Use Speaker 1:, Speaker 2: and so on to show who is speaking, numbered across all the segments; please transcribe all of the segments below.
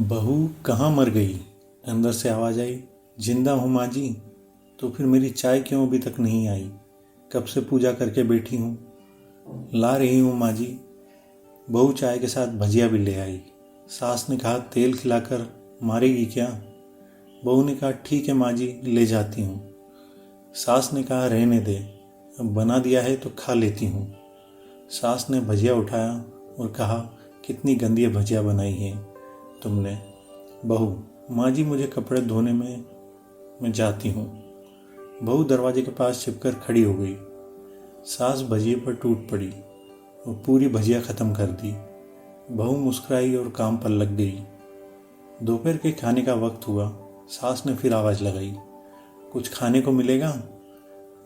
Speaker 1: बहू कहाँ मर गई? अंदर से आवाज़ आई। जिंदा हूँ माँ जी। तो फिर मेरी चाय क्यों अभी तक नहीं आई? कब से पूजा करके बैठी हूँ। ला रही हूँ माँ जी। बहू चाय के साथ भजिया भी ले आई। सास ने कहा तेल खिलाकर मारेगी क्या? बहू ने कहा ठीक है माँ जी, ले जाती हूँ। सास ने कहा रहने दे, अब बना दिया है तो खा लेती हूँ। सास ने भजिया उठाया और कहा कितनी गंदी भजिया बनाई है तुमने। बहू, माँ जी मुझे कपड़े धोने में मैं जाती हूँ। बहू दरवाजे के पास छिपकर खड़ी हो गई। सास भजिए पर टूट पड़ी और पूरी भजिया ख़त्म कर दी। बहू मुस्कुराई और काम पर लग गई। दोपहर के खाने का वक्त हुआ। सास ने फिर आवाज़ लगाई, कुछ खाने को मिलेगा?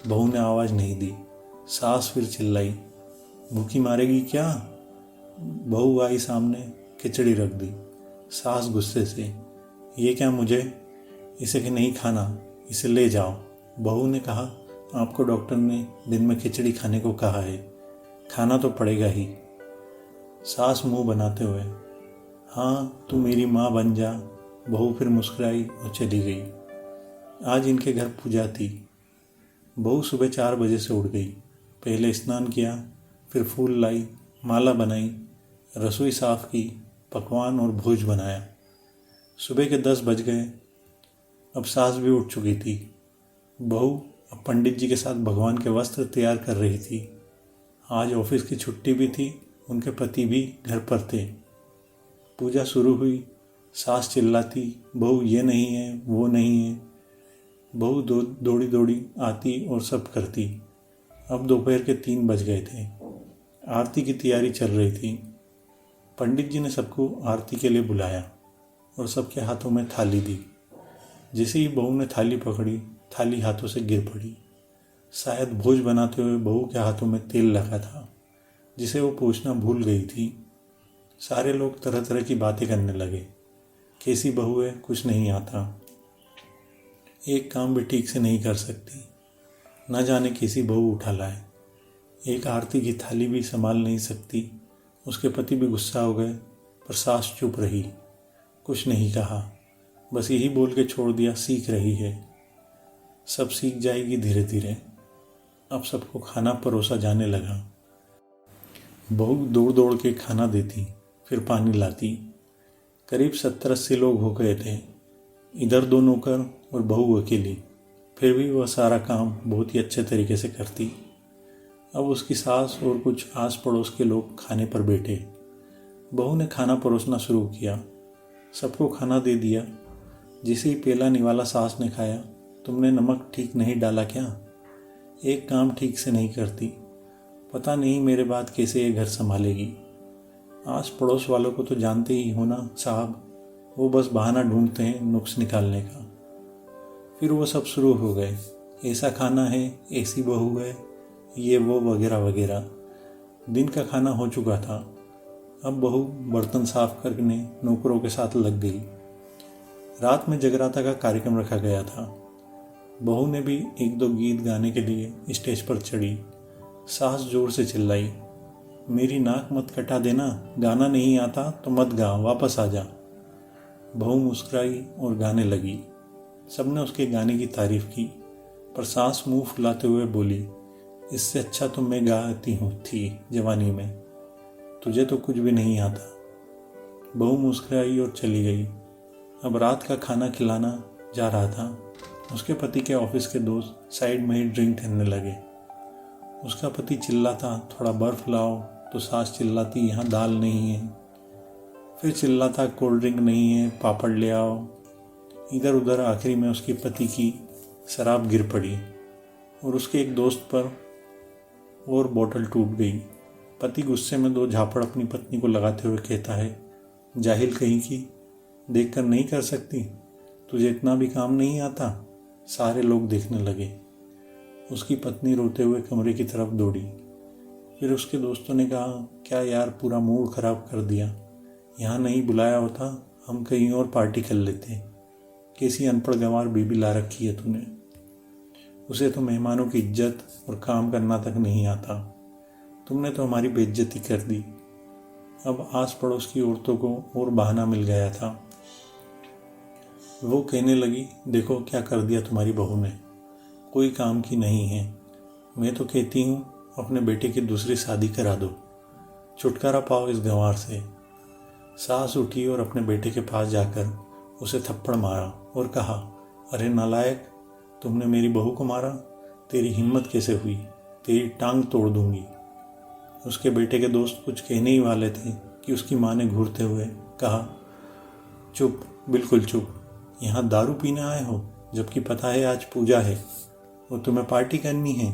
Speaker 1: बहू ने आवाज़ नहीं दी। सास फिर चिल्लाई, भूखी मारेगी क्या? बहू आई सामने, खिचड़ी रख दी। सास गुस्से से, ये क्या मुझे इसे कि नहीं खाना, इसे ले जाओ। बहू ने कहा आपको डॉक्टर ने दिन में खिचड़ी खाने को कहा है, खाना तो पड़ेगा ही। सास मुंह बनाते हुए, हाँ तू मेरी माँ बन जा। बहू फिर मुस्कुराई और चली गई। आज इनके घर पूजा थी। बहू सुबह 4 बजे से उठ गई। पहले स्नान किया, फिर फूल लाई, माला बनाई, रसोई साफ की, पकवान और भोज बनाया। सुबह के 10 बज गए। अब सास भी उठ चुकी थी। बहू अब पंडित जी के साथ भगवान के वस्त्र तैयार कर रही थी। आज ऑफिस की छुट्टी भी थी, उनके पति भी घर पर थे। पूजा शुरू हुई। सास चिल्लाती, बहू ये नहीं है, वो नहीं है। बहू दौड़ी दौड़ी आती और सब करती। अब दोपहर के 3 बज गए थे। आरती की तैयारी चल रही थी। पंडित जी ने सबको आरती के लिए बुलाया और सबके हाथों में थाली दी। जैसे ही बहू ने थाली पकड़ी, थाली हाथों से गिर पड़ी। शायद भोज बनाते हुए बहू के हाथों में तेल लगा था, जिसे वो पूछना भूल गई थी। सारे लोग तरह तरह की बातें करने लगे। कैसी बहू है, कुछ नहीं आता, एक काम भी ठीक से नहीं कर सकती, न जाने कैसी बहू उठा लाए, एक आरती की थाली भी संभाल नहीं सकती। उसके पति भी गुस्सा हो गए, पर सास चुप रही, कुछ नहीं कहा, बस यही बोल के छोड़ दिया, सीख रही है, सब सीख जाएगी धीरे धीरे। अब सबको खाना परोसा जाने लगा। बहू दौड़ दौड़ के खाना देती, फिर पानी लाती। करीब 70-80 लोग हो गए थे। इधर 2 नौकर और बहू अकेली, फिर भी वह सारा काम बहुत ही अच्छे तरीके से करती। अब उसकी सास और कुछ आस पड़ोस के लोग खाने पर बैठे। बहू ने खाना परोसना शुरू किया। सबको खाना दे दिया। जिसे ही पेला निवाला सास ने खाया, तुमने नमक ठीक नहीं डाला क्या? एक काम ठीक से नहीं करती, पता नहीं मेरे बाद कैसे ये घर संभालेगी। आस पड़ोस वालों को तो जानते ही हो ना साहब, वो बस बहाना ढूंढते हैं नुक्स निकालने का। फिर वो सब शुरू हो गए, ऐसा खाना है, ऐसी बहू है, ये वो वगैरह वगैरह। दिन का खाना हो चुका था। अब बहू बर्तन साफ करने नौकरों के साथ लग गई। रात में जगराता का कार्यक्रम रखा गया था। बहू ने भी 1-2 गीत गाने के लिए स्टेज पर चढ़ी। सास जोर से चिल्लाई, मेरी नाक मत कटा देना, गाना नहीं आता तो मत गा, वापस आ जा। बहू मुस्कुराई और गाने लगी। सबने उसके गाने की तारीफ की, पर सास मुंह फुलाते हुए बोली, इससे अच्छा तो मैं गाती थी जवानी में, तुझे तो कुछ भी नहीं आता। बहू मुस्कुराई और चली गई। अब रात का खाना खिलाना जा रहा था। उसके पति के ऑफिस के दोस्त साइड में ही ड्रिंक करने लगे। उसका पति चिल्लाता, थोड़ा बर्फ लाओ, तो सास चिल्लाती, यहाँ दाल नहीं है। फिर चिल्लाता, कोल्ड ड्रिंक नहीं है, पापड़ ले आओ। इधर उधर आखिरी में उसके पति की शराब गिर पड़ी और उसके एक दोस्त पर और बोतल टूट गई। पति गुस्से में 2 झापड़ अपनी पत्नी को लगाते हुए कहता है, जाहिल कहीं की, देखकर नहीं कर सकती, तुझे इतना भी काम नहीं आता। सारे लोग देखने लगे। उसकी पत्नी रोते हुए कमरे की तरफ दौड़ी। फिर उसके दोस्तों ने कहा, क्या यार पूरा मूड खराब कर दिया, यहाँ नहीं बुलाया होता, हम कहीं और पार्टी कर लेते। कैसी अनपढ़ गंवार बीबी ला रखी है तूने, उसे तो मेहमानों की इज्जत और काम करना तक नहीं आता, तुमने तो हमारी बेइज्जती कर दी। अब आस पड़ोस की औरतों को और बहाना मिल गया था। वो कहने लगी, देखो क्या कर दिया तुम्हारी बहू ने, कोई काम की नहीं है। मैं तो कहती हूँ अपने बेटे की दूसरी शादी करा दो, छुटकारा पाओ इस गंवार से। सास उठी और अपने बेटे के पास जाकर उसे थप्पड़ मारा और कहा, अरे नालायक, तुमने मेरी बहू को मारा, तेरी हिम्मत कैसे हुई, तेरी टांग तोड़ दूंगी। उसके बेटे के दोस्त कुछ कहने ही वाले थे कि उसकी माँ ने घूरते हुए कहा, चुप, बिल्कुल चुप, यहाँ दारू पीने आए हो जबकि पता है आज पूजा है और तुम्हें पार्टी करनी है।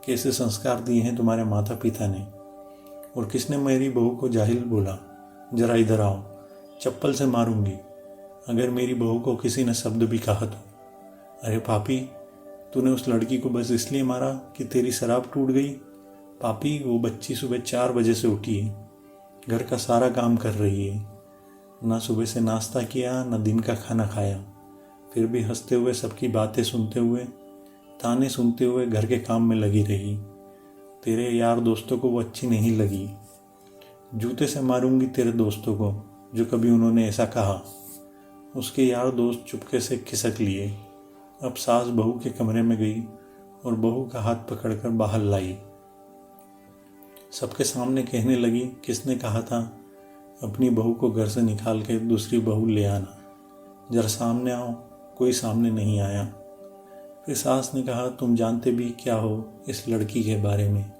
Speaker 1: कैसे संस्कार दिए हैं तुम्हारे माता पिता ने। और किसने मेरी बहू को जाहिल बोला, जरा इधर आओ, चप्पल से मारूंगी अगर मेरी बहू को किसी ने शब्द भी कहा तो। अरे पापी, तूने उस लड़की को बस इसलिए मारा कि तेरी शराब टूट गई। पापी, वो बच्ची सुबह 4 बजे से उठी है, घर का सारा काम कर रही है, ना सुबह से नाश्ता किया ना दिन का खाना खाया, फिर भी हंसते हुए सबकी बातें सुनते हुए, ताने सुनते हुए घर के काम में लगी रही। तेरे यार दोस्तों को वो अच्छी नहीं लगी। जूते से मारूंगी तेरे दोस्तों को जो कभी उन्होंने ऐसा कहा। उसके यार दोस्त चुपके से खिसक लिए। अब सास बहू के कमरे में गई और बहू का हाथ पकड़कर बाहर लाई। सबके सामने कहने लगी, किसने कहा था अपनी बहू को घर से निकाल के दूसरी बहू ले आना, जरा सामने आओ। कोई सामने नहीं आया। फिर सास ने कहा, तुम जानते भी क्या हो इस लड़की के बारे में,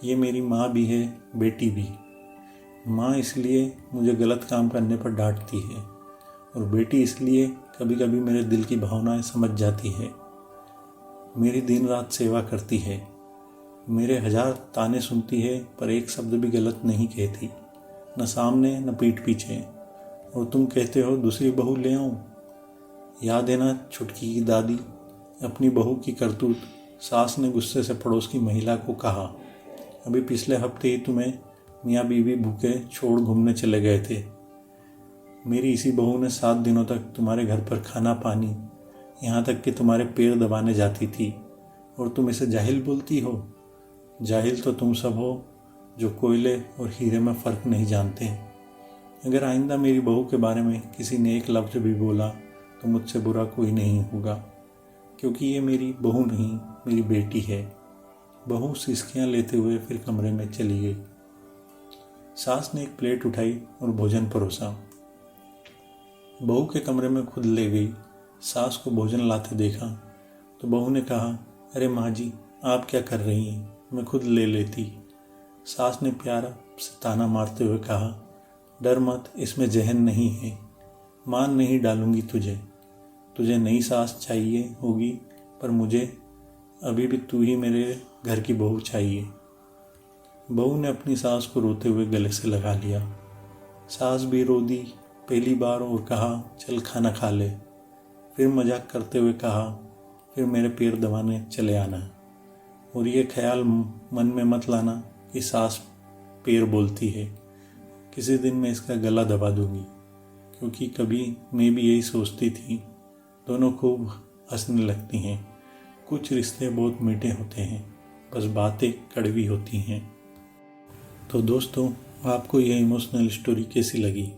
Speaker 1: ये मेरी माँ भी है, बेटी भी। माँ इसलिए मुझे गलत काम करने पर डांटती है और बेटी इसलिए कभी कभी मेरे दिल की भावनाएं समझ जाती है। मेरी दिन रात सेवा करती है, मेरे 1000 ताने सुनती है पर एक शब्द भी गलत नहीं कहती, न सामने न पीठ पीछे। और तुम कहते हो दूसरी बहू ले आऊं। याद है ना छुटकी की दादी, अपनी बहू की करतूत। सास ने गुस्से से पड़ोस की महिला को कहा, अभी पिछले हफ्ते ही तुम्हें मियाँ बीवी भूखे छोड़ घूमने चले गए थे। मेरी इसी बहू ने 7 दिनों तक तुम्हारे घर पर खाना पानी, यहाँ तक कि तुम्हारे पैर दबाने जाती थी और तुम इसे जाहिल बोलती हो। जाहिल तो तुम सब हो जो कोयले और हीरे में फ़र्क नहीं जानते। अगर आइंदा मेरी बहू के बारे में किसी ने एक लफ्ज़ भी बोला तो मुझसे बुरा कोई नहीं होगा, क्योंकि ये मेरी बहू नहीं, मेरी बेटी है। बहू सिसकियाँ लेते हुए फिर कमरे में चली गई। सास ने एक प्लेट उठाई और भोजन परोसा। बहू के कमरे में खुद ले गई। सास को भोजन लाते देखा तो बहू ने कहा, अरे माँ जी, आप क्या कर रही हैं, मैं खुद ले लेती। सास ने प्यारा से ताना मारते हुए कहा, डर मत, इसमें जहन नहीं है, मान नहीं डालूंगी तुझे। तुझे नई सास चाहिए होगी पर मुझे अभी भी तू ही मेरे घर की बहू चाहिए। बहू ने अपनी सास को रोते हुए गले से लगा लिया। सास भी रो दी पहली बार और कहा, चल खाना खा ले। फिर मजाक करते हुए कहा, फिर मेरे पैर दबाने चले आना, और ये ख्याल मन में मत लाना कि सास पैर बोलती है, किसी दिन मैं इसका गला दबा दूंगी। क्योंकि कभी मैं भी यही सोचती थी। दोनों खूब हंसने लगती हैं। कुछ रिश्ते बहुत मीठे होते हैं, बस बातें कड़वी होती हैं। तो दोस्तों, आपको यह इमोशनल स्टोरी कैसी लगी?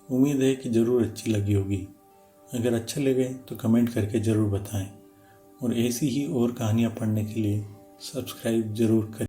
Speaker 1: उम्मीद है कि ज़रूर अच्छी लगी होगी। अगर अच्छा लगे तो कमेंट करके ज़रूर बताएं और ऐसी ही और कहानियाँ पढ़ने के लिए सब्सक्राइब ज़रूर करें।